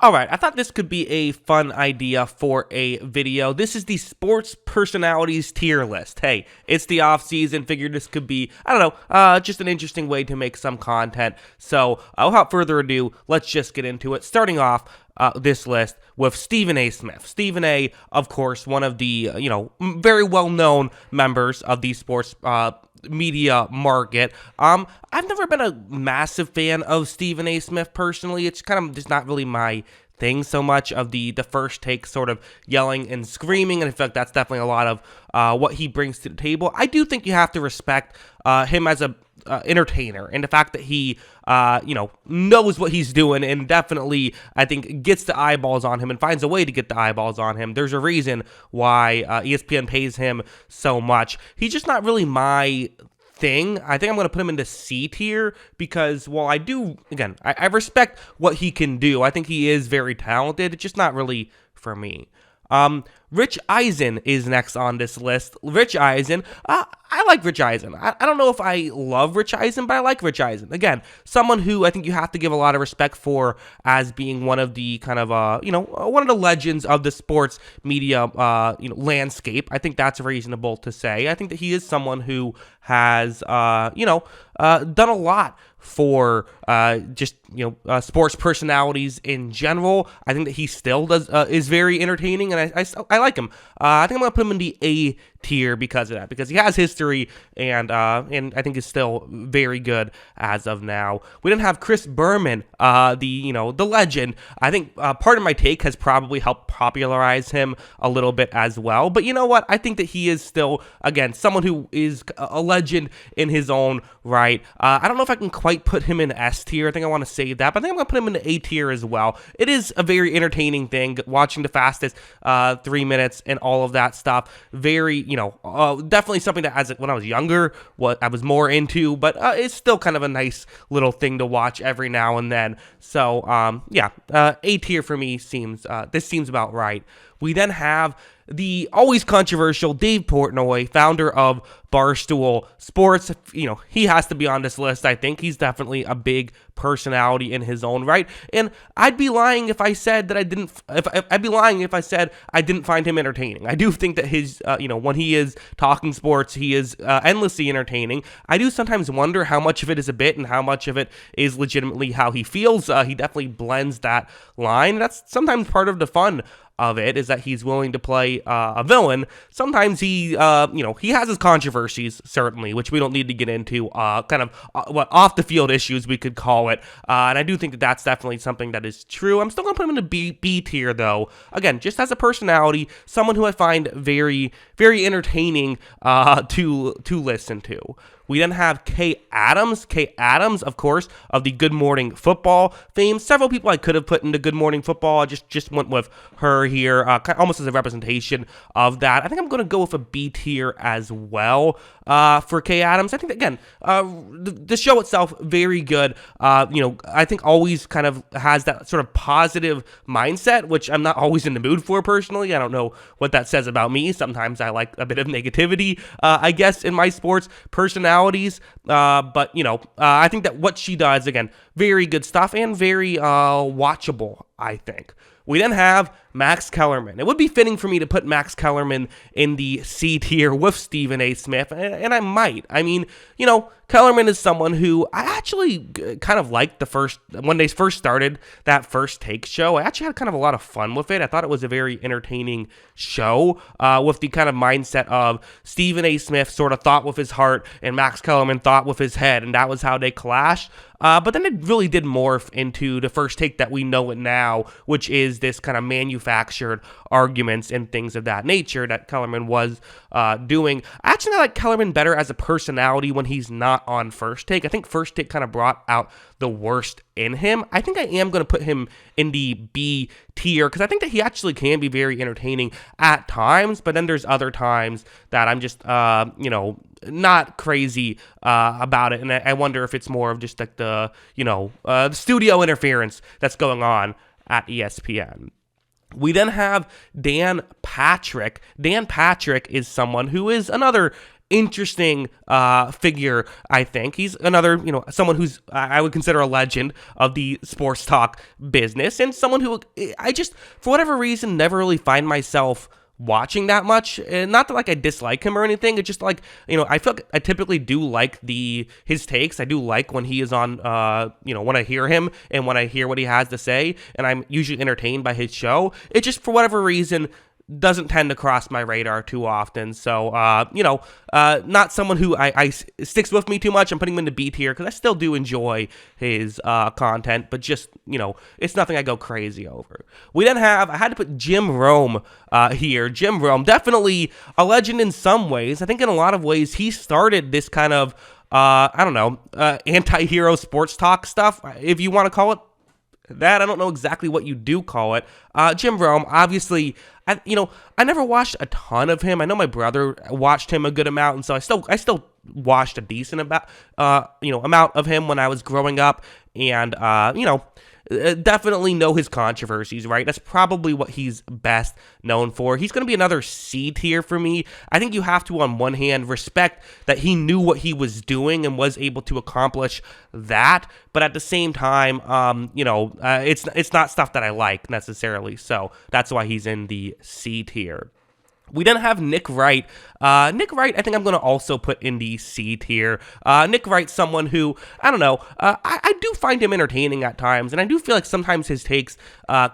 Alright, I thought this could be a fun idea for a video. This is the sports personalities tier list. Hey, it's the off season. Figured this could be, I don't know, just an interesting way to make some content. So, without further ado, let's just get into it. Starting off this list with Stephen A. Smith. Stephen A., of course, one of the, very well-known members of the sports media market. I've never been a massive fan of Stephen A. Smith personally. It's kind of just not really my thing so much of the first take sort of yelling and screaming, and I feel like that's definitely a lot of what he brings to the table. I do think you have to respect him as a entertainer, and the fact that he knows what he's doing, and definitely I think gets the eyeballs on him and finds a way to get the eyeballs on him. There's a reason why ESPN pays him so much. He's just not really my thing. I think I'm going to put him into C tier because, while I do, again, I respect what he can do. I think he is very talented. It's just not really for me. Rich Eisen is next on this list. Rich Eisen, I like Rich Eisen. I don't know if I love Rich Eisen, but I like Rich Eisen. Again, someone who I think you have to give a lot of respect for as being one of the kind of, one of the legends of the sports media, landscape. I think that's reasonable to say. I think that he is someone who has, done a lot for sports personalities in general. I think that he still is very entertaining, and I like him. I think I'm gonna put him in the A tier because of that, because he has history and I think is still very good as of now. We didn't have Chris Berman, the legend. I think part of my take has probably helped popularize him a little bit as well. But you know what? I think that he is still, again, someone who is a legend in his own right. I don't know if I can quite put him in S tier. I think I want to save that, but I think I'm gonna put him in the A tier as well. It is a very entertaining thing, watching the fastest 3 minutes and all of that stuff. Very, definitely something that when I was younger, what I was more into, but it's still kind of a nice little thing to watch every now and then. So, A tier for me seems about right. We then have the always controversial Dave Portnoy, founder of Barstool Sports. He has to be on this list. I think he's definitely a big personality in his own right, and I'd be lying if I said that I didn't. I'd be lying if I said I didn't find him entertaining. I do think that his, when he is talking sports, he is endlessly entertaining. I do sometimes wonder how much of it is a bit and how much of it is legitimately how he feels. He definitely blends that line. That's sometimes part of the fun of it, is that he's willing to play a villain. Sometimes he, he has his controversies, certainly, which we don't need to get into, kind of what off the field issues we could call it. And I do think that that's definitely something that is true. I'm still going to put him in the B tier, though. Again, just as a personality, someone who I find very, very entertaining to listen to. We then have Kay Adams. Kay Adams, of course, of the Good Morning Football fame. Several people I could have put into Good Morning Football. I just went with her here, almost as a representation of that. I think I'm going to go with a B tier as well for Kay Adams. I think that, again, the show itself, very good. I think always kind of has that sort of positive mindset, which I'm not always in the mood for personally. I don't know what that says about me. Sometimes I like a bit of negativity, I guess, in my sports personalities. But I think that what she does, again, very good stuff and very watchable, I think. We then have Max Kellerman. It would be fitting for me to put Max Kellerman in the C tier with Stephen A. Smith, and I might. I mean, Kellerman is someone who I actually kind of liked when they first started that First Take show. I actually had kind of a lot of fun with it. I thought it was a very entertaining show with the kind of mindset of Stephen A. Smith sort of thought with his heart and Max Kellerman thought with his head, and that was how they clashed. But then it really did morph into the First Take that we know it now, which is this kind of manufactured arguments and things of that nature that Kellerman was doing. I actually like Kellerman better as a personality when he's not on First Take. I think First Take kind of brought out the worst in him. I think I am going to put him in the B tier because I think that he actually can be very entertaining at times, but then there's other times that I'm just, not crazy about it, and I wonder if it's more of just like the studio interference that's going on at ESPN. We then have Dan Patrick. Dan Patrick is someone who is another interesting figure, I think. He's another, someone who's I would consider a legend of the sports talk business, and someone who I just, for whatever reason, never really find myself watching that much. And not that like I dislike him or anything. It's just like, I feel like I typically do like his takes. I do like when he is on, when I hear him and when I hear what he has to say, and I'm usually entertained by his show. It just, for whatever reason, doesn't tend to cross my radar too often. So, not someone who I sticks with me too much. I'm putting him into B tier because I still do enjoy his content, but just, it's nothing I go crazy over. I had to put Jim Rome here. Jim Rome, definitely a legend in some ways. I think in a lot of ways, he started this kind of, anti-hero sports talk stuff, if you want to call it that. I don't know exactly what you do call it. Jim Rome, obviously, I never watched a ton of him. I know my brother watched him a good amount, and so I still watched a decent amount of him when I was growing up, and definitely know his controversies, right? That's probably what he's best known for. He's going to be another C tier for me. I think you have to, on one hand, respect that he knew what he was doing and was able to accomplish that, but at the same time, it's not stuff that I like necessarily, so that's why he's in the C tier. We then have Nick Wright. Nick Wright, I think I'm going to also put in the C tier. Nick Wright's someone who, I don't know, I do find him entertaining at times, and I do feel like sometimes his takes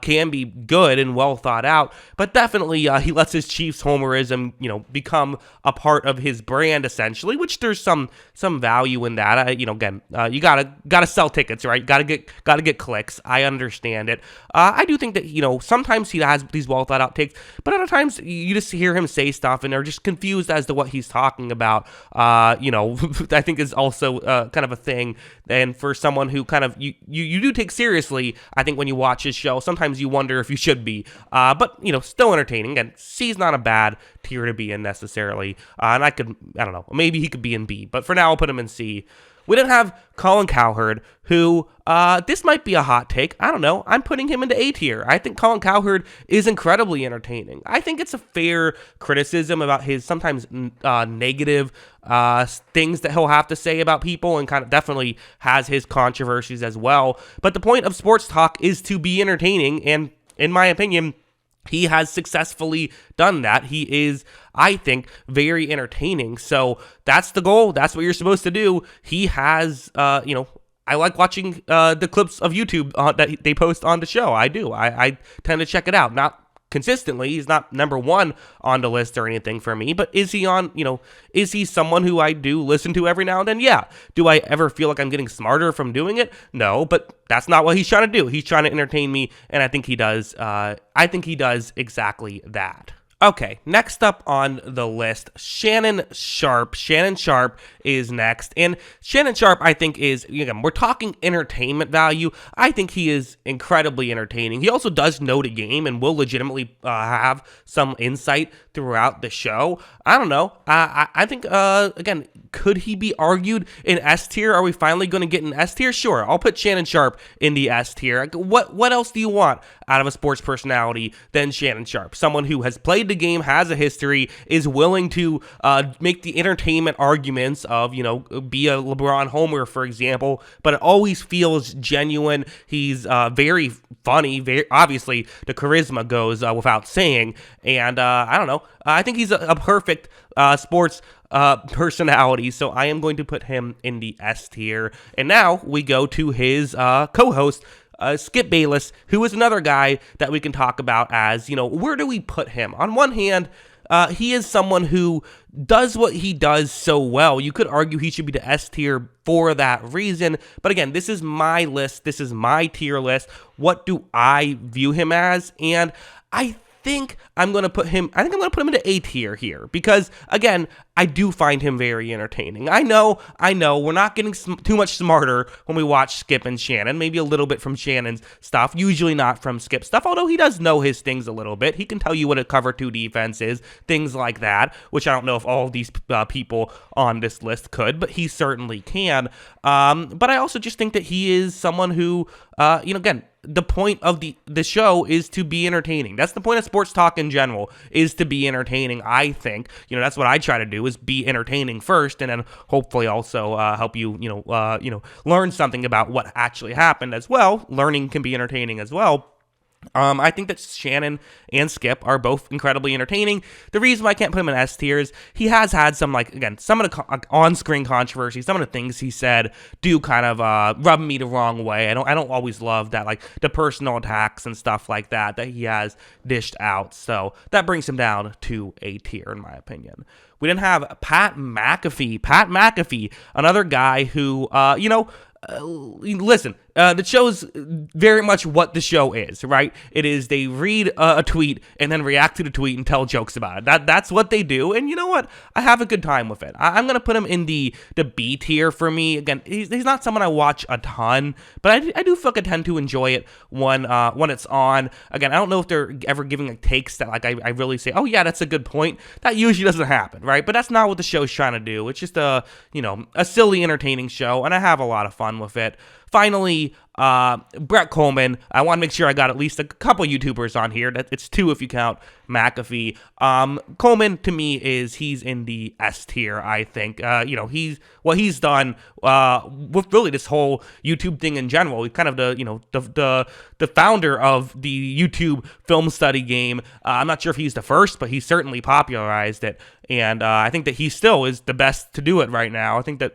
can be good and well thought out, but definitely he lets his Chiefs homerism, become a part of his brand, essentially, which there's some value in that. Again, you gotta sell tickets, right? Gotta get clicks. I understand it. I do think that, sometimes he has these well thought out takes, but other times you just hear him say stuff and are just confused as to what he's talking about. I think is also kind of a thing. And for someone who kind of you do take seriously, I think when you watch his show, sometimes you wonder if you should be. But still entertaining. And C's not a bad tier to be in necessarily. And I don't know, maybe he could be in B, but for now I'll put him in C. We then have Colin Cowherd, who, this might be a hot take. I don't know. I'm putting him into A tier. I think Colin Cowherd is incredibly entertaining. I think it's a fair criticism about his sometimes negative things that he'll have to say about people, and kind of definitely has his controversies as well. But the point of sports talk is to be entertaining, and in my opinion, he has successfully done that. He is, I think, very entertaining. So that's the goal. That's what you're supposed to do. He has, I like watching the clips of YouTube that they post on the show. I do. I tend to check it out. Not consistently. He's not number one on the list or anything for me, but is he on, is he someone who I do listen to every now and then? Yeah. Do I ever feel like I'm getting smarter from doing it? No, but that's not what he's trying to do. He's trying to entertain me, and I think he does. Exactly that. Okay, next up on the list, Shannon Sharpe. Shannon Sharpe is next, and Shannon Sharpe, I think, is, again, we're talking entertainment value. I think he is incredibly entertaining. He also does know the game and will legitimately have some insight throughout the show. I don't know. I think, again, could he be argued in S tier? Are we finally going to get an S tier? Sure, I'll put Shannon Sharpe in the S tier. What else do you want out of a sports personality than Shannon Sharpe? Someone who has played the game, has a history, is willing to make the entertainment arguments of, be a LeBron homer, for example, but it always feels genuine. He's very funny. Obviously, the charisma goes without saying, and I don't know. I think he's a perfect sports personality, so I am going to put him in the S tier. And now we go to his co-host, Skip Bayless, who is another guy that we can talk about as, where do we put him? On one hand, he is someone who does what he does so well. You could argue he should be the S tier for that reason. But again, this is my list. This is my tier list. What do I view him as? And I think I'm going to put him into A tier here because, again, I do find him very entertaining. I know, we're not getting too much smarter when we watch Skip and Shannon, maybe a little bit from Shannon's stuff, usually not from Skip's stuff, although he does know his things a little bit. He can tell you what a cover 2 defense is, things like that, which I don't know if all of these people on this list could, but he certainly can. But I also just think that he is someone who again, the point of the show is to be entertaining. That's the point of sports talk in general, is to be entertaining. I think, that's what I try to do, is be entertaining first, and then hopefully also help you, learn something about what actually happened as well. Learning can be entertaining as well. I think that Shannon and Skip are both incredibly entertaining. The reason why I can't put him in S tier is he has had some, some of the on-screen controversy, some of the things he said do kind of rub me the wrong way. I don't always love that, the personal attacks and stuff like that he has dished out. So that brings him down to A tier, in my opinion. We then have Pat McAfee. Pat McAfee, another guy who, listen, the show's very much what the show is, right? It is they read a tweet and then react to the tweet and tell jokes about it. That's what they do, and you know what? I have a good time with it. I'm gonna put him in the B tier for me. Again, he's not someone I watch a ton, but I do feel like I tend to enjoy it when it's on. Again, I don't know if they're ever giving takes that I really say, oh yeah, that's a good point. That usually doesn't happen, right? But that's not what the show's trying to do. It's just a silly, entertaining show, and I have a lot of fun with it. Finally, Brett Coleman. I want to make sure I got at least a couple YouTubers on here. It's 2 if you count McAfee. Coleman, to me, he's in the S tier, I think. He's done with really this whole YouTube thing in general. He's kind of the founder of the YouTube film study game. I'm not sure if he's the first, but he certainly popularized it. And I think that he still is the best to do it right now. I think that,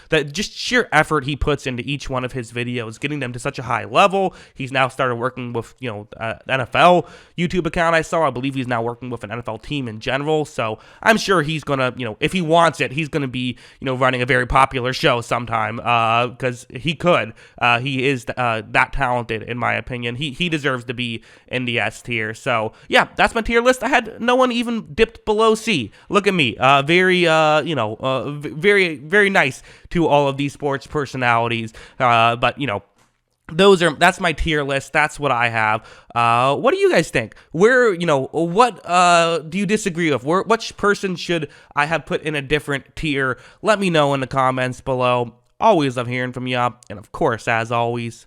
that just sheer effort he puts into each one of his videos, getting them to such a high level. He's now started working with, NFL YouTube account I saw. I believe he's now working with an NFL team in general. So I'm sure he's going to, if he wants it, he's going to be, running a very popular show sometime because he could. He is that talented, in my opinion. He deserves to be in the S tier. So, yeah, that's my tier list. I had no one even dipped below C. Look at me. Very, very, very nice to all of these sports personalities. But, that's my tier list. That's what I have. What do you guys think? Where, what do you disagree with? Which person should I have put in a different tier? Let me know in the comments below. Always love hearing from you. And of course, as always,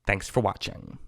thanks for watching.